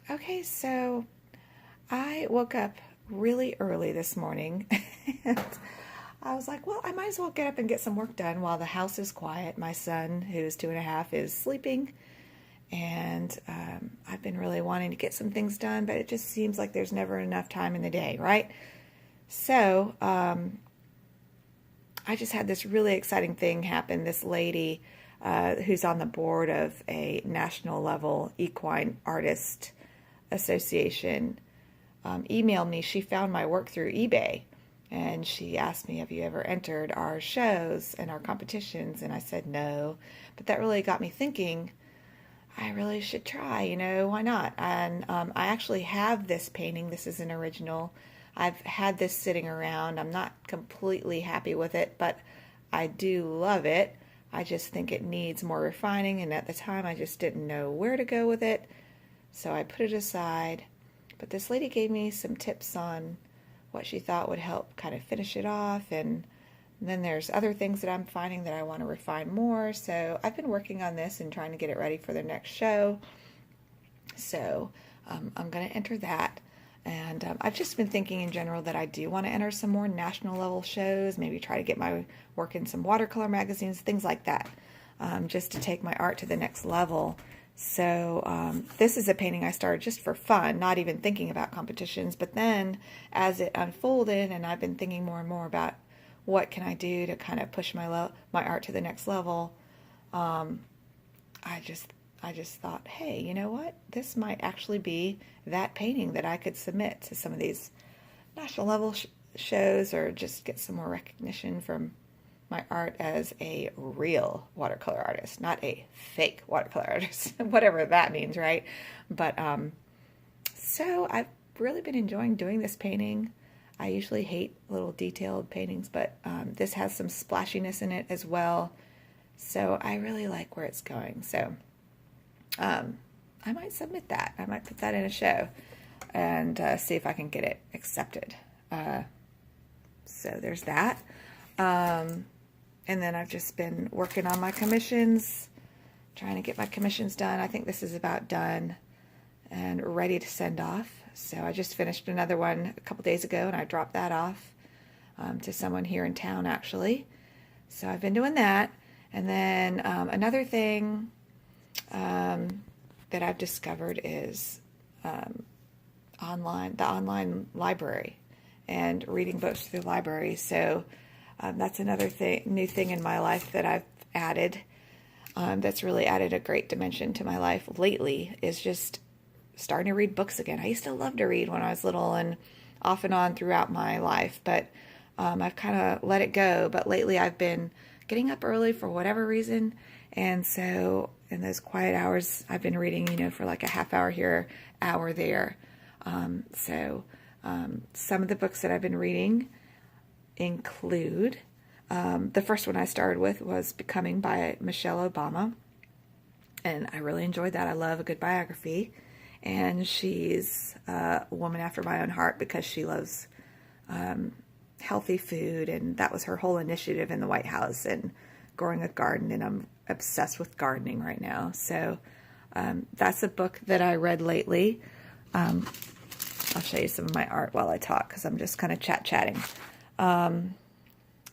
Okay, so I woke up really early this morning and I was like, well, I might as well get up and get some work done while the house is quiet. My son, who's 2.5, is sleeping, and I've been really wanting to get some things done, but it just seems like there's never enough time in the day, right? So I just had this really exciting thing happen. This lady who's on the board of a national level equine artist association emailed me. She found my work through eBay and she asked me, have you ever entered our shows and our competitions? And I said no. But that really got me thinking, I really should try, why not? And I actually have this painting. This is an original. I've had this sitting around. I'm not completely happy with it, but I do love it. I just think it needs more refining, and at the time I just didn't know where to go with it. So I put it aside. But this lady gave me some tips on what she thought would help kind of finish it off. And then there's other things that I'm finding that I want to refine more. So I've been working on this and trying to get it ready for the next show. So I'm going to enter that. And I've just been thinking in general that I do want to enter some more national level shows, maybe try to get my work in some watercolor magazines, things like that, just to take my art to the next level. So this is a painting I started just for fun, not even thinking about competitions. But then as it unfolded and I've been thinking more and more about what can I do to kind of push my art to the next level, I just thought, hey, you know what? This might actually be that painting that I could submit to some of these national level shows or just get some more recognition from my art as a real watercolor artist, not a fake watercolor artist, whatever that means, right? But so I've really been enjoying doing this painting. I usually hate little detailed paintings, but this has some splashiness in it as well. So I really like where it's going. So I might submit that. I might put that in a show and see if I can get it accepted. So there's that. And then I've just been working on my commissions, trying to get my commissions done. I think this is about done and ready to send off. So I just finished another one a couple days ago, and I dropped that off to someone here in town, actually. So I've been doing that. And then another thing that I've discovered is the online library and reading books through the library. So that's another new thing in my life that I've added. That's really added a great dimension to my life lately, is just starting to read books again. I used to love to read when I was little and off and on throughout my life, but I've kind of let it go. But lately I've been getting up early for whatever reason, and so in those quiet hours I've been reading, for like a half hour here, hour there. Some of the books that I've been reading include, the first one I started with was Becoming by Michelle Obama, and I really enjoyed that. I love a good biography, and she's a woman after my own heart because she loves healthy food, and that was her whole initiative in the White House, and growing a garden, and I'm obsessed with gardening right now. So that's a book that I read lately. I'll show you some of my art while I talk because I'm just kind of chatting.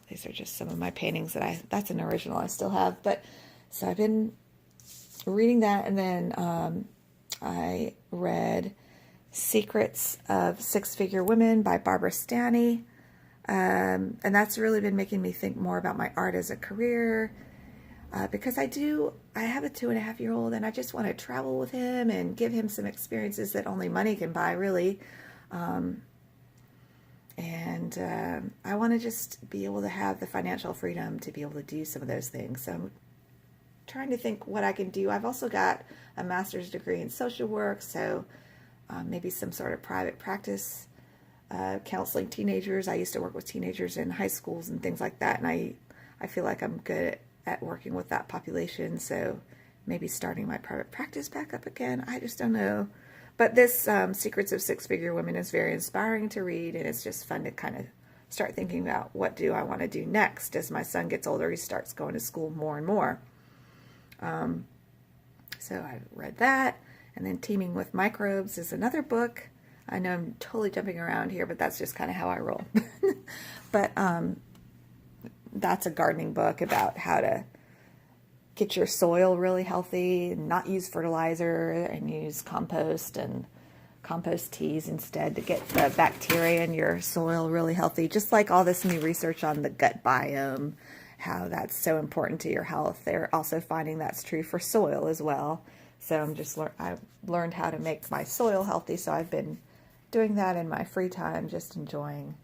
These are just some of my paintings that's an original I still have. But so I've been reading that, and then I read Secrets of Six-Figure Women by Barbara Stanny. And that's really been making me think more about my art as a career, because I have a 2.5-year-old, and I just want to travel with him and give him some experiences that only money can buy, really. I want to just be able to have the financial freedom to be able to do some of those things. So I'm trying to think what I can do. I've also got a master's degree in social work, so maybe some sort of private practice, counseling teenagers. I used to work with teenagers in high schools and things like that, and I feel like I'm good at working with that population, so maybe starting my private practice back up again. I just don't know. But this Secrets of Six-Figure Women is very inspiring to read, and it's just fun to kind of start thinking about what do I want to do next. As my son gets older, he starts going to school more and more. So I read that, And then Teaming with Microbes is another book. I know I'm totally jumping around here, but that's just kind of how I roll. But that's a gardening book about how to get your soil really healthy, not use fertilizer, and use compost and compost teas instead to get the bacteria in your soil really healthy. Just like all this new research on the gut biome, how that's so important to your health. They're also finding that's true for soil as well. So I've learned how to make my soil healthy. So I've been doing that in my free time, just enjoying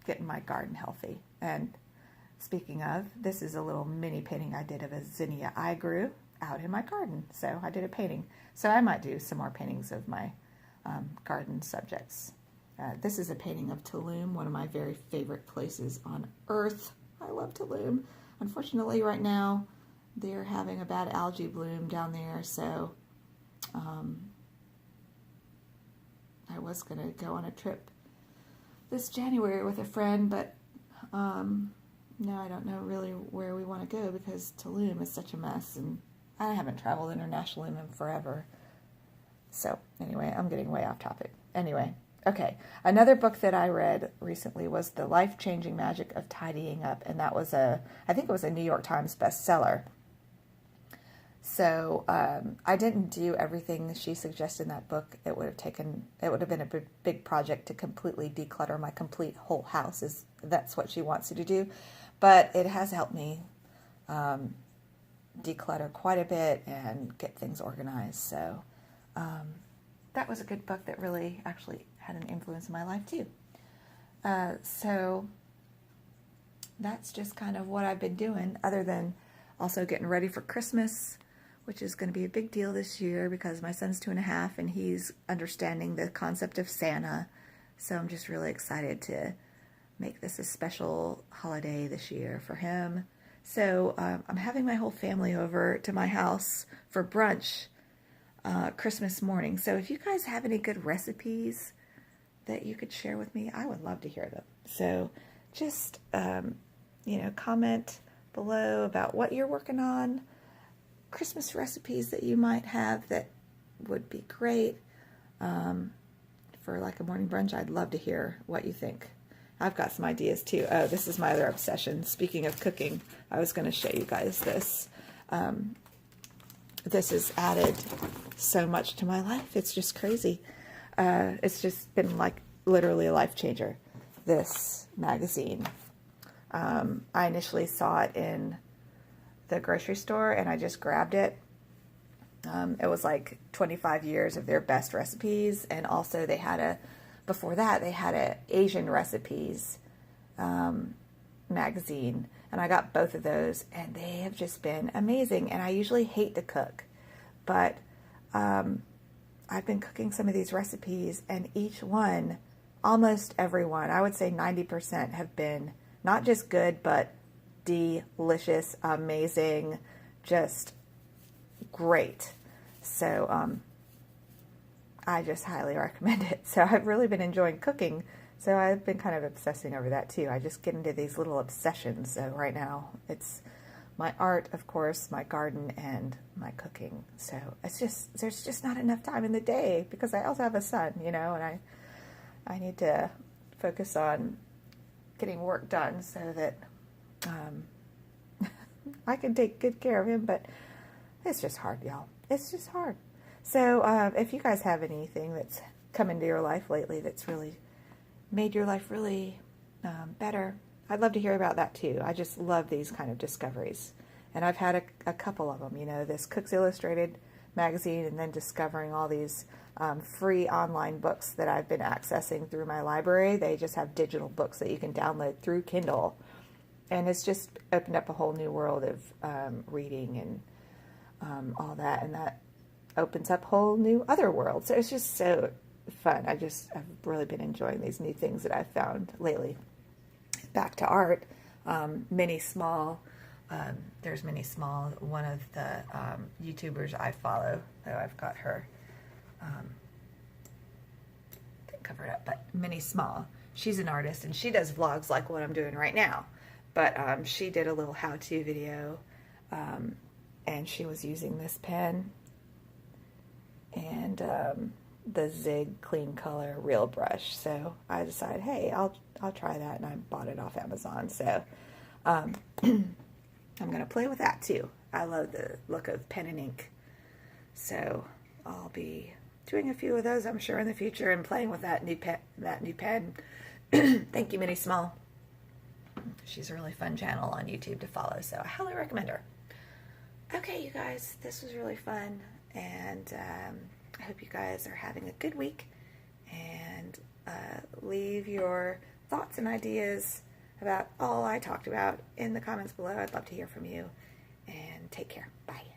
getting my garden healthy. And speaking of, this is a little mini painting I did of a zinnia I grew out in my garden. So I did a painting. So I might do some more paintings of my garden subjects. This is a painting of Tulum, one of my very favorite places on earth. I love Tulum. Unfortunately, right now, they're having a bad algae bloom down there, so I was going to go on a trip this January with a friend, but now I don't know really where we want to go because Tulum is such a mess, and I haven't traveled internationally in forever. So anyway, I'm getting way off topic. Anyway, okay. Another book that I read recently was The Life-Changing Magic of Tidying Up, and that was I think it was a New York Times bestseller. So I didn't do everything she suggested in that book. It would have been a big project to completely declutter my complete whole house. That's what she wants you to do. But it has helped me declutter quite a bit and get things organized. So that was a good book that really actually had an influence in my life too. So that's just kind of what I've been doing, other than also getting ready for Christmas, which is going to be a big deal this year because my son's 2.5 and he's understanding the concept of Santa. So I'm just really excited to make this a special holiday this year for him. So I'm having my whole family over to my house for brunch Christmas morning. So if you guys have any good recipes that you could share with me, I would love to hear them. So just, comment below about what you're working on, Christmas recipes that you might have that would be great for like a morning brunch. I'd love to hear what you think. I've got some ideas too. Oh, this is my other obsession. Speaking of cooking, I was going to show you guys this. This has added so much to my life. It's just crazy. It's just been like literally a life changer, this magazine. I initially saw it in the grocery store and I just grabbed it. It was like 25 years of their best recipes, and also before that they had a Asian recipes magazine, and I got both of those and they have just been amazing. And I usually hate to cook, but I've been cooking some of these recipes, and each one, almost every one, I would say 90% have been not just good, but delicious, amazing, just great. So I just highly recommend it. So I've really been enjoying cooking. So I've been kind of obsessing over that too. I just get into these little obsessions. So right now it's my art, of course, my garden, and my cooking. So there's just not enough time in the day because I also have a son, and I need to focus on getting work done so that I can take good care of him, but it's just hard, y'all. It's just hard. So if you guys have anything that's come into your life lately that's really made your life really better, I'd love to hear about that too. I just love these kind of discoveries. And I've had a couple of them, this Cooks Illustrated magazine, and then discovering all these free online books that I've been accessing through my library. They just have digital books that you can download through Kindle. And it's just opened up a whole new world of reading and all that. And that opens up whole new other worlds. So it's just so fun. I've really been enjoying these new things that I've found lately. Back to art, Minnie Small. There's Minnie Small, one of the YouTubers I follow. So I've got her covered up, but Minnie Small. She's an artist and she does vlogs like what I'm doing right now. But she did a little how-to video and she was using this pen and the Zig Clean Color Real Brush. So I decided, hey, I'll try that, and I bought it off Amazon. So I'm going to play with that too. I love the look of pen and ink. So I'll be doing a few of those, I'm sure, in the future, and playing with that new pen. Thank you, Minnie Small. She's a really fun channel on YouTube to follow, so I highly recommend her. Okay, you guys, this was really fun, and I hope you guys are having a good week, and leave your thoughts and ideas about all I talked about in the comments below. I'd love to hear from you, and take care. Bye.